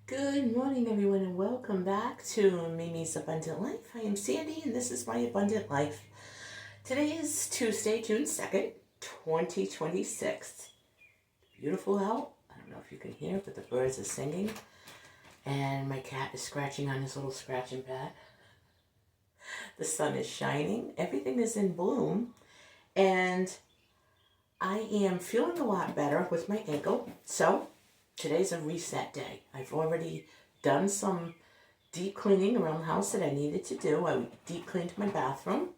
Good morning, everyone, and welcome back to Mimi's Abundant Life. I am Sandy, and this is my Abundant Life. Today is Tuesday, June 2nd, 2026. Beautiful out. I don't know if you can hear, but the birds are singing, and my cat is scratching on his little scratching pad. The sun is shining. Everything is in bloom, and I am feeling a lot better with my ankle, so today's a reset day. I've already done some deep cleaning around the house that I needed to do. I deep cleaned my bathroom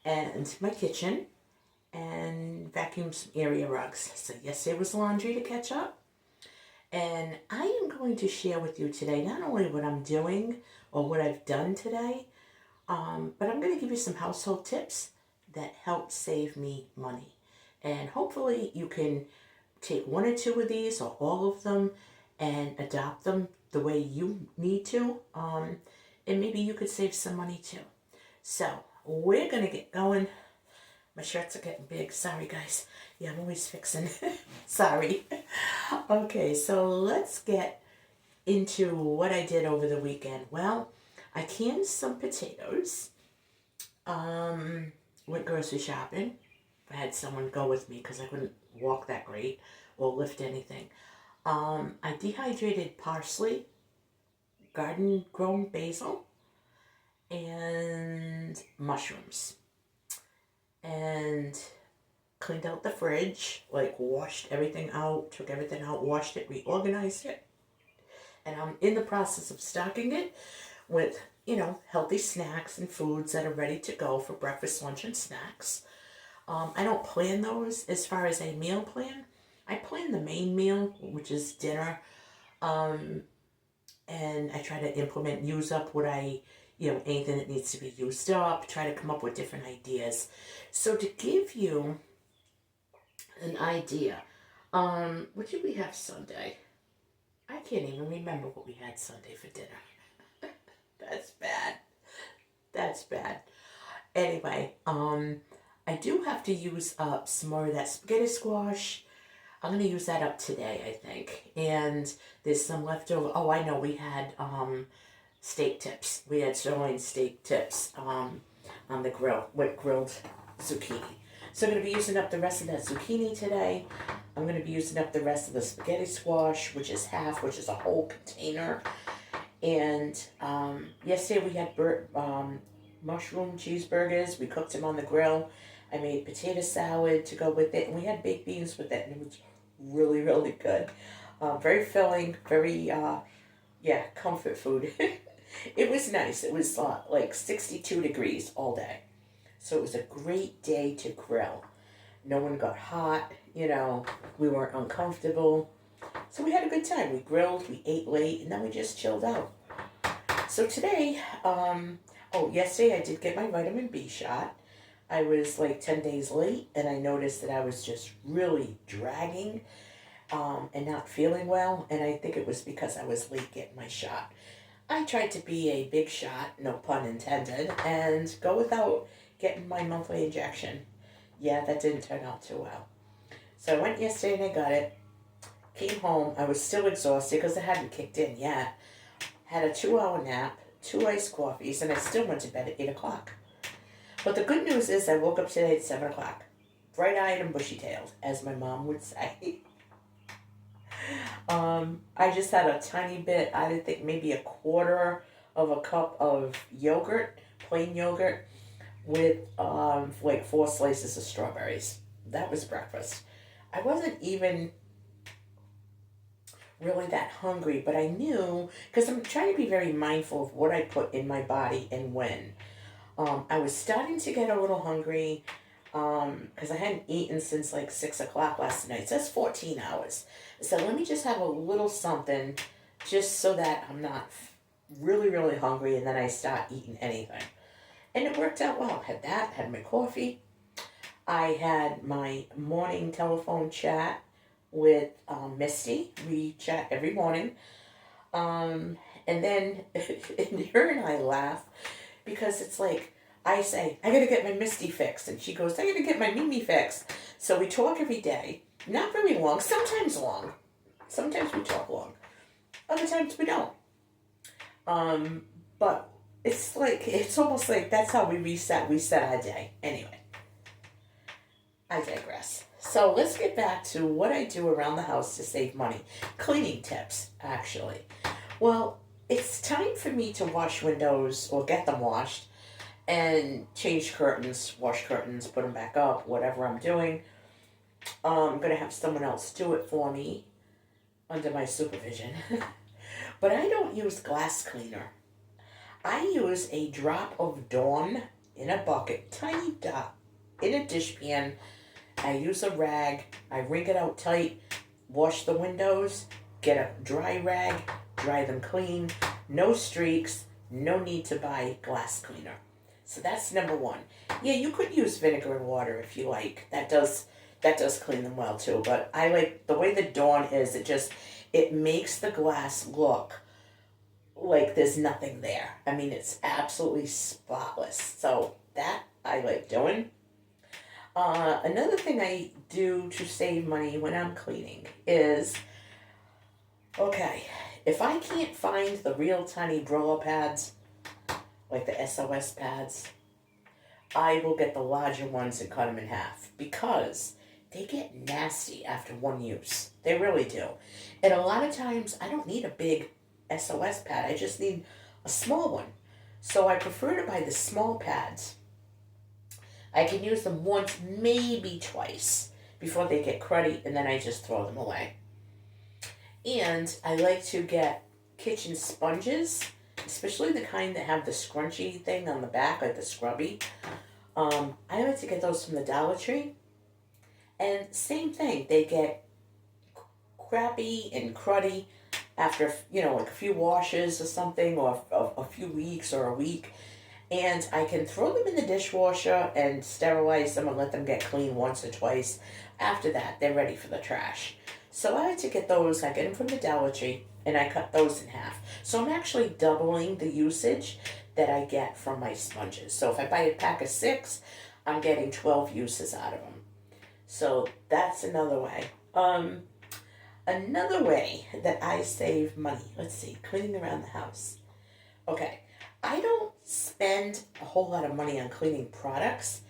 and my kitchen and vacuumed some area rugs. So yesterday was laundry to catch up. And I am going to share with you today not only what I'm doing or what I've done today, but I'm going to give you some household tips that help save me money. And hopefully you can take one or two of these or all of them and adopt them the way you need to. And maybe you could save some money too. So we're going to get going. My shirts are getting big. Sorry, guys. Yeah, I'm always fixing. Sorry. Okay, so let's get into what I did over the weekend. Well, I canned some potatoes. Went grocery shopping. I had someone go with me because I couldn't walk that great or lift anything. I dehydrated parsley, garden grown basil, and mushrooms. And cleaned out the fridge, like washed everything out, took everything out, washed it, reorganized it. And I'm in the process of stocking it with, healthy snacks and foods that are ready to go for breakfast, lunch, and snacks. I don't plan those as far as a meal plan. I plan the main meal, which is dinner, and I try to use up what anything that needs to be used up, try to come up with different ideas. So to give you an idea, what did we have Sunday? I can't even remember what we had Sunday for dinner. That's bad. That's bad. Anyway, I do have to use up some more of that spaghetti squash. I'm going to use that up today, I think. And there's some leftover. Oh, I know. We had steak tips. We had sirloin steak tips on the grill with grilled zucchini. So I'm going to be using up the rest of that zucchini today. I'm going to be using up the rest of the spaghetti squash, which is half, which is a whole container. And yesterday we had mushroom cheeseburgers. We cooked them on the grill. I made potato salad to go with it, and we had baked beans with it, and it was really, really good. Very filling, very, comfort food. It was nice. It was like 62 degrees all day. So it was a great day to grill. No one got hot, we weren't uncomfortable. So we had a good time. We grilled, we ate late, and then we just chilled out. So today, yesterday I did get my vitamin B shot. I was like 10 days late, and I noticed that I was just really dragging and not feeling well, and I think it was because I was late getting my shot. I tried to be a big shot, no pun intended, and go without getting my monthly injection. Yeah, that didn't turn out too well. So I went yesterday and I got it. Came home. I was still exhausted because it hadn't kicked in yet. Had a 2-hour nap, 2 iced coffees, and I still went to bed at 8 o'clock. But the good news is I woke up today at 7 o'clock. Bright-eyed and bushy-tailed, as my mom would say. I just had a tiny bit, I think maybe a quarter of a cup of yogurt, plain yogurt, with like 4 slices of strawberries. That was breakfast. I wasn't even really that hungry, but I knew, because I'm trying to be very mindful of what I put in my body and when. I was starting to get a little hungry because I hadn't eaten since like 6 o'clock last night. So that's 14 hours. So let me just have a little something just so that I'm not really, really hungry and then I start eating anything. And it worked out well. Had that, had my coffee. I had my morning telephone chat with Misty. We chat every morning. And then and her and I laugh because it's like, I say, I gotta get my Misty fixed. And she goes, I gotta get my Mimi fixed. So we talk every day. Not very long, sometimes long. Sometimes we talk long. Other times we don't. But it's almost like that's how we set our day. Anyway, I digress. So let's get back to what I do around the house to save money. Cleaning tips, actually. Well, it's time for me to wash windows or get them washed and change curtains, wash curtains, put them back up, whatever I'm doing. I'm going to have someone else do it for me under my supervision. But I don't use glass cleaner. I use a drop of Dawn in a bucket, tiny dot, in a dishpan. I use a rag, I wring it out tight, wash the windows, get a dry rag, dry them clean, no streaks, no need to buy glass cleaner. So that's number one. Yeah, you could use vinegar and water if you like. That does clean them well too. But I like the way the Dawn is. It makes the glass look like there's nothing there. I mean, it's absolutely spotless. So that I like doing. Another thing I do to save money when I'm cleaning is, okay, if I can't find the real tiny Brillo pads, like the SOS pads, I will get the larger ones and cut them in half because they get nasty after one use. They really do. And a lot of times I don't need a big SOS pad. I just need a small one. So I prefer to buy the small pads. I can use them once, maybe twice, before they get cruddy, and then I just throw them away. And I like to get kitchen sponges, especially the kind that have the scrunchy thing on the back, like the scrubby. I like to get those from the Dollar Tree. And same thing, they get crappy and cruddy after, like a few washes or something, or a few weeks or a week. And I can throw them in the dishwasher and sterilize them and let them get clean once or twice. After that, they're ready for the trash. So I like to get those. I get them from the Dollar Tree, and I cut those in half. So I'm actually doubling the usage that I get from my sponges. So if I buy a pack of 6, I'm getting 12 uses out of them. So that's another way. Another way that I save money. Let's see, cleaning around the house. Okay. I don't spend a whole lot of money on cleaning products.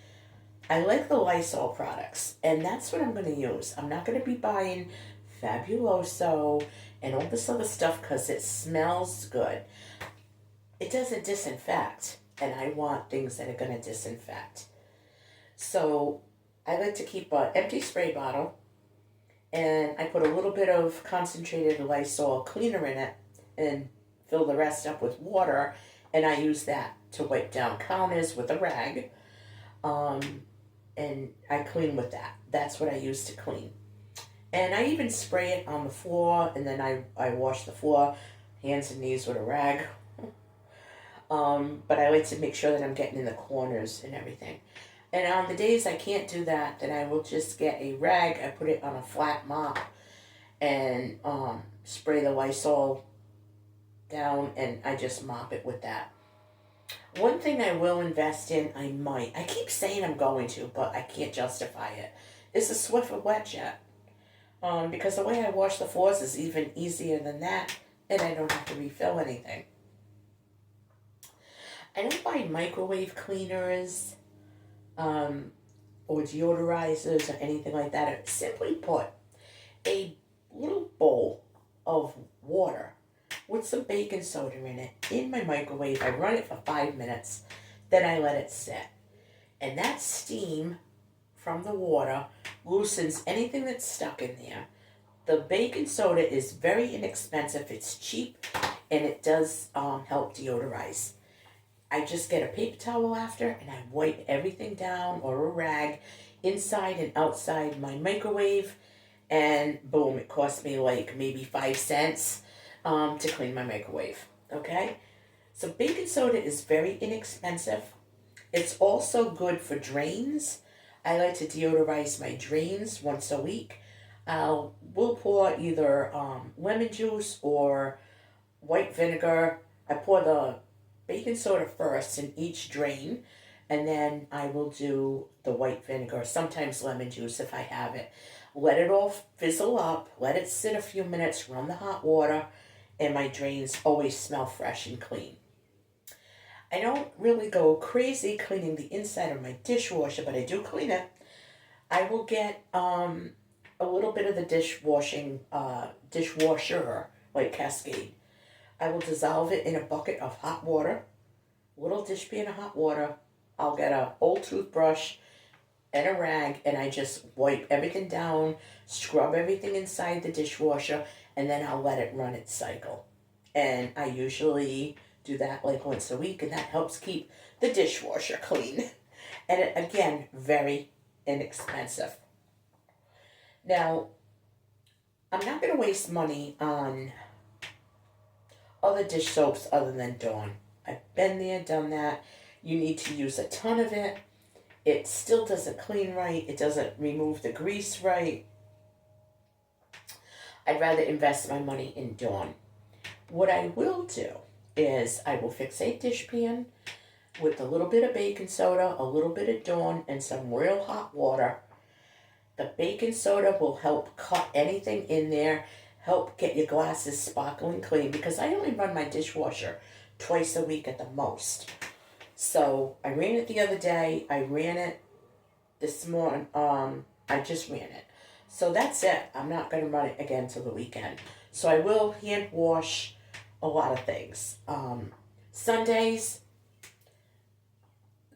I like the Lysol products, and that's what I'm going to use. I'm not going to be buying Fabuloso and all this other stuff because it smells good. It doesn't disinfect, and I want things that are going to disinfect. So I like to keep an empty spray bottle, and I put a little bit of concentrated Lysol cleaner in it and fill the rest up with water. And I use that to wipe down counters with a rag. And I clean with that. That's what I use to clean. And I even spray it on the floor, and then I wash the floor, hands and knees with a rag. But I like to make sure that I'm getting in the corners and everything. And on the days I can't do that, then I will just get a rag. I put it on a flat mop and spray the Lysol down, and I just mop it with that. One thing I will invest in, I keep saying I'm going to, but I can't justify it, is a Swiffer wet jet. Because the way I wash the floors is even easier than that, and I don't have to refill anything. I don't buy microwave cleaners, or deodorizers or anything like that. I simply put a little bowl of water with some baking soda in it in my microwave. I run it for 5 minutes, then I let it sit. And that steam from the water loosens anything that's stuck in there. The baking soda is very inexpensive, it's cheap, and it does help deodorize. I just get a paper towel after, and I wipe everything down, or a rag, inside and outside my microwave, and boom, it cost me like maybe 5 cents to clean my microwave. Okay? So baking soda is very inexpensive. It's also good for drains. I like to deodorize my drains once a week. We'll pour either lemon juice or white vinegar. I pour the baking soda first in each drain, and then I will do the white vinegar, sometimes lemon juice if I have it. Let it all fizzle up, let it sit a few minutes, run the hot water, and my drains always smell fresh and clean. I don't really go crazy cleaning the inside of my dishwasher, but I do clean it. I will get a little bit of the dishwasher, like Cascade. I will dissolve it in a bucket of hot water, little dish pan of hot water. I'll get an old toothbrush and a rag, and I just wipe everything down, scrub everything inside the dishwasher, and then I'll let it run its cycle. And I usually do that like once a week, and that helps keep the dishwasher clean. And it, again, very inexpensive. Now, I'm not going to waste money on other dish soaps other than Dawn. I've been there, done that. You need to use a ton of it. It still doesn't clean right. It doesn't remove the grease right. I'd rather invest my money in Dawn. What I will do is I will fix a dish pan with a little bit of baking soda, a little bit of Dawn, and some real hot water. The baking soda will help cut anything in there, help get your glasses sparkling clean, because I only run my dishwasher twice a week at the most. So I ran it the other day. I ran it this morning. I just ran it. So that's it. I'm not going to run it again till the weekend. So I will hand wash a lot of things. Sundays,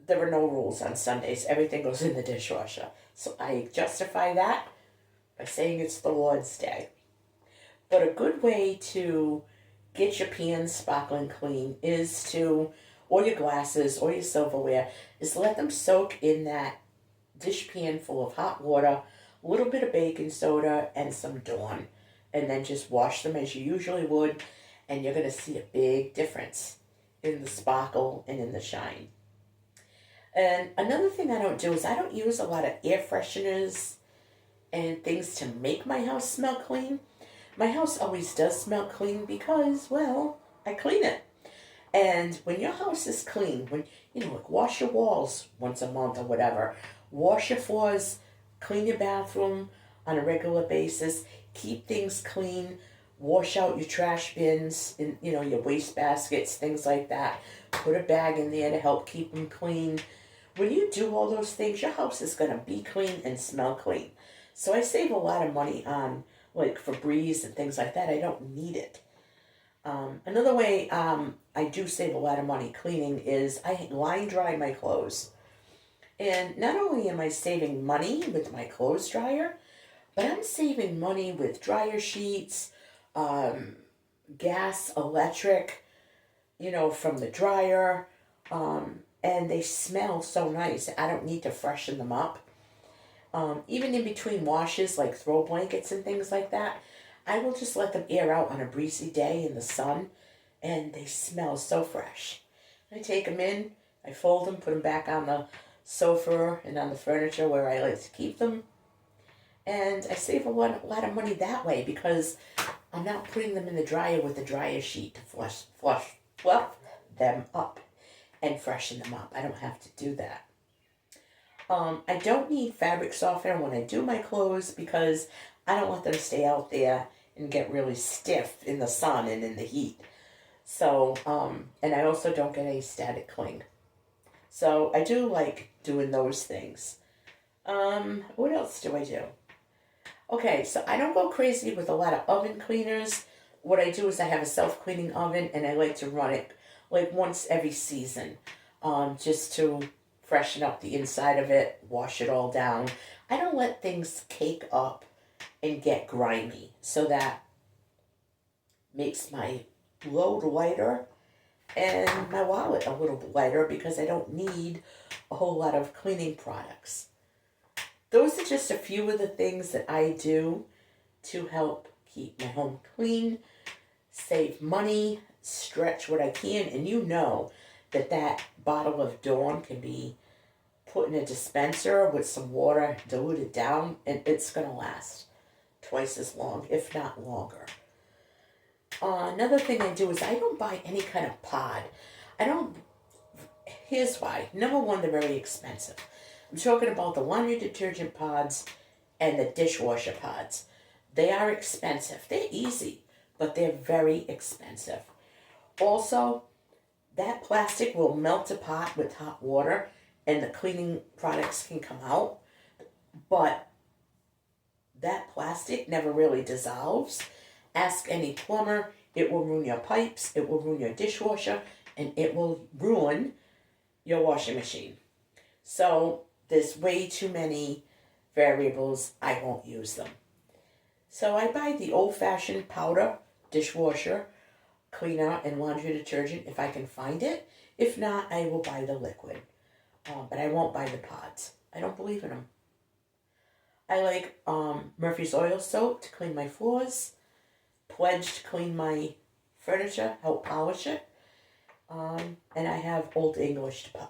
there are no rules on Sundays. Everything goes in the dishwasher. So I justify that by saying it's the Lord's Day. But a good way to get your pans sparkling clean is to, or your glasses or your silverware, is let them soak in that dish pan full of hot water, a little bit of baking soda, and some Dawn. And then just wash them as you usually would, and you're going to see a big difference in the sparkle and in the shine. And another thing I don't do is I don't use a lot of air fresheners and things to make my house smell clean. My house always does smell clean because, well, I clean it. And when your house is clean, when, like wash your walls once a month or whatever, wash your floors, clean your bathroom on a regular basis, keep things clean, wash out your trash bins, and your waste baskets, things like that. Put a bag in there to help keep them clean. When you do all those things, your house is going to be clean and smell clean. So I save a lot of money on like Febreze and things like that. I don't need it. Another way I do save a lot of money cleaning is I line dry my clothes. And not only am I saving money with my clothes dryer, but I'm saving money with dryer sheets, gas, electric, from the dryer. And they smell so nice. I don't need to freshen them up. Even in between washes, like throw blankets and things like that, I will just let them air out on a breezy day in the sun, and they smell so fresh. I take them in, I fold them, put them back on the sofa and on the furniture where I like to keep them, and I save a lot of money that way because I'm not putting them in the dryer with the dryer sheet to fluff them up and freshen them up. I don't have to do that. I don't need fabric softener when I do my clothes because I don't want them to stay out there and get really stiff in the sun and in the heat. So, and I also don't get a static cling. So I do like doing those things. What else do I do? Okay, so I don't go crazy with a lot of oven cleaners. What I do is I have a self-cleaning oven, and I like to run it like once every season, just to freshen up the inside of it, wash it all down. I don't let things cake up and get grimy, so that makes my load lighter and my wallet a little bit lighter because I don't need a whole lot of cleaning products. Those are just a few of the things that I do to help keep my home clean, save money, stretch what I can, and that bottle of Dawn can be put in a dispenser with some water diluted down, and it's going to last twice as long, if not longer. Another thing I do is I don't buy any kind of pod. Here's why. Number one, they're very expensive. I'm talking about the laundry detergent pods and the dishwasher pods. They are expensive. They're easy. but they're very expensive. Also, that plastic will melt apart with hot water and the cleaning products can come out, but that plastic never really dissolves. Ask any plumber, it will ruin your pipes, it will ruin your dishwasher, and it will ruin your washing machine. So there's way too many variables, I won't use them. So I buy the old-fashioned powder dishwasher cleaner and laundry detergent if I can find it. If not, I will buy the liquid. But I won't buy the pods. I don't believe in them. I like Murphy's Oil Soap to clean my floors. Pledge to clean my furniture, help polish it. And I have Old English to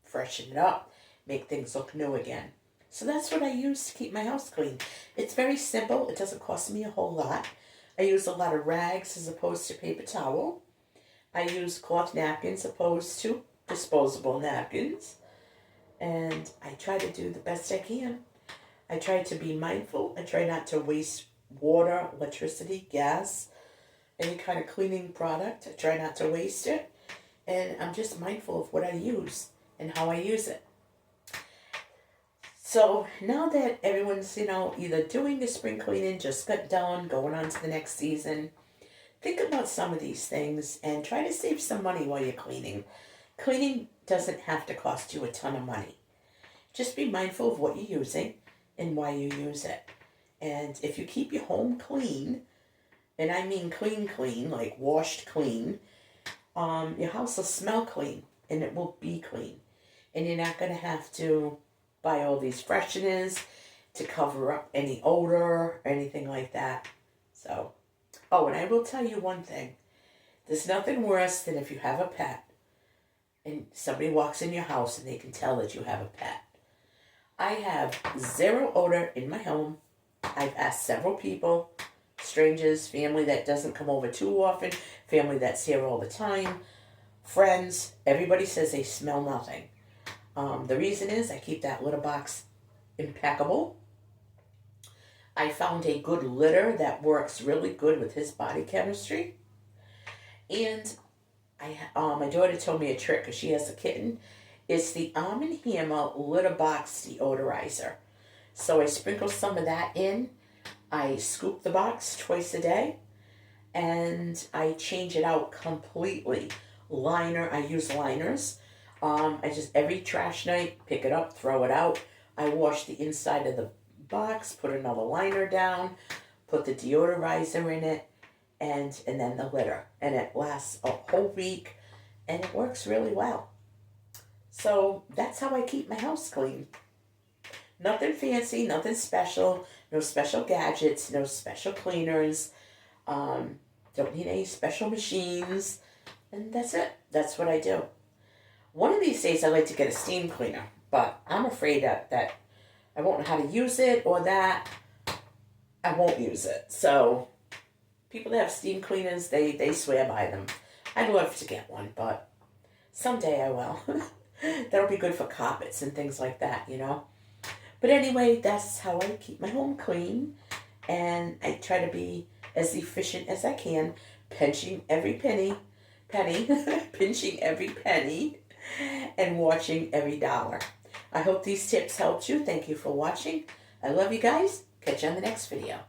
freshen it up, make things look new again. So that's what I use to keep my house clean. It's very simple. It doesn't cost me a whole lot. I use a lot of rags as opposed to paper towel. I use cloth napkins opposed to disposable napkins. And I try to do the best I can. I try to be mindful. I try not to waste water, electricity, gas, any kind of cleaning product. I try not to waste it. And I'm just mindful of what I use and how I use it. So now that everyone's, either doing the spring cleaning, just got done, going on to the next season, think about some of these things and try to save some money while you're cleaning. Cleaning doesn't have to cost you a ton of money. Just be mindful of what you're using and why you use it. And if you keep your home clean, and I mean clean, like washed clean, your house will smell clean and it will be clean. And you're not going to have to buy all these fresheners to cover up any odor or anything like that. So, and I will tell you one thing. There's nothing worse than if you have a pet and somebody walks in your house and they can tell that you have a pet. I have zero odor in my home. I've asked several people, strangers, family that doesn't come over too often, family that's here all the time, friends, everybody says they smell nothing. The reason is I keep that litter box impeccable. I found a good litter that works really good with his body chemistry. And my daughter told me a trick because she has a kitten. It's the Arm & Hammer litter box deodorizer. So I sprinkle some of that in. I scoop the box twice a day. And I change it out completely. I use liners. I just, every trash night, pick it up, throw it out. I wash the inside of the box, put another liner down, put the deodorizer in it, and then the litter. And it lasts a whole week, and it works really well. So that's how I keep my house clean. Nothing fancy, nothing special, no special gadgets, no special cleaners. Don't need any special machines. And that's it. That's what I do. One of these days I'd like to get a steam cleaner, but I'm afraid that I won't know how to use it or that I won't use it. So people that have steam cleaners, they swear by them. I'd love to get one, but someday I will. That'll be good for carpets and things like that, But anyway, that's how I keep my home clean, and I try to be as efficient as I can, pinching every penny, pinching every penny, and watching every dollar. I hope these tips helped you. Thank you for watching. I love you guys. Catch you on the next video.